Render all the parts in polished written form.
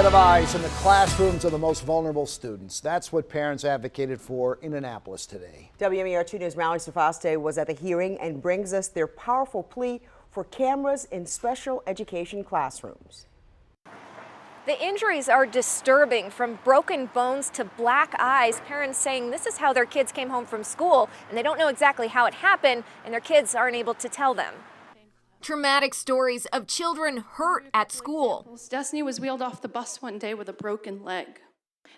set of eyes in the classrooms of the most vulnerable students. That's what parents advocated for in Annapolis today. WMAR 2 News' Mallory Safaste was at the hearing and brings us their powerful plea for cameras in special education classrooms. The injuries are disturbing, from broken bones to black eyes. Parents saying this is how their kids came home from school, and they don't know exactly how it happened, and their kids aren't able to tell them. Traumatic stories of children hurt at school. Destiny was wheeled off the bus one day with a broken leg.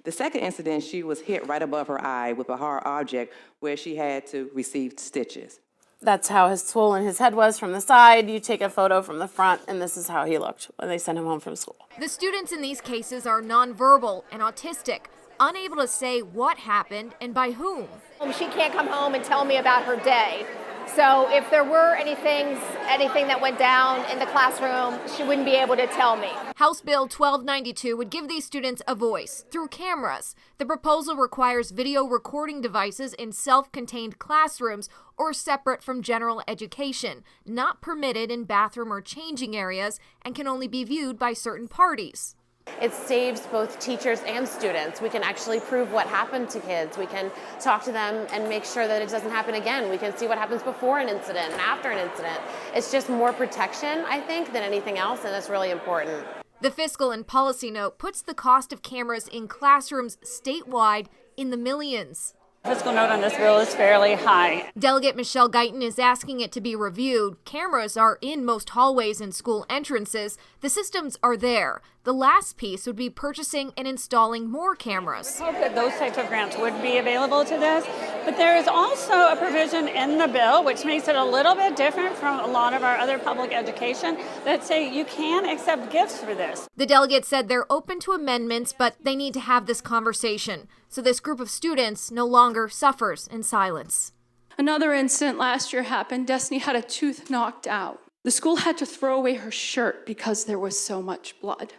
The second incident, she was hit right above her eye with a hard object where she had to receive stitches. That's how swollen his head was from the side. You take a photo from the front, and this is how he looked when they sent him home from school. The students in these cases are nonverbal and autistic, unable to say what happened and by whom. She can't come home and tell me about her day. So if there were anything that went down in the classroom, she wouldn't be able to tell me. House Bill 1292 would give these students a voice through cameras. The proposal requires video recording devices in self-contained classrooms or separate from general education, not permitted in bathroom or changing areas, and can only be viewed by certain parties. It saves both teachers and students. We can actually prove what happened to kids. We can talk to them and make sure that it doesn't happen again. We can see what happens before an incident and after an incident. It's just more protection, I think, than anything else, and that's really important. The fiscal and policy note puts the cost of cameras in classrooms statewide in the millions. Fiscal note on this bill is fairly high. Delegate Michelle Guyton is asking it to be reviewed. Cameras are in most hallways and school entrances. The systems are there. The last piece would be purchasing and installing more cameras. I hope that those types of grants would be available to this, but there is also a provision in the bill which makes it a little bit different from a lot of our other public education that say you can accept gifts for this. The delegate said they're open to amendments, but they need to have this conversation so this group of students no longer suffers in silence. Another incident last year happened. Destiny had a tooth knocked out. The school had to throw away her shirt because there was so much blood.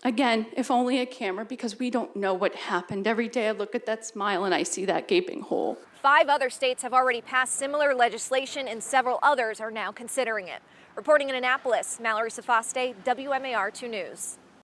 Again, if only a camera, because we don't know what happened. Every day I look at that smile and I see that gaping hole. 5 other states have already passed similar legislation, and several others are now considering it. Reporting in Annapolis, Mallory Safaste, WMAR 2 News.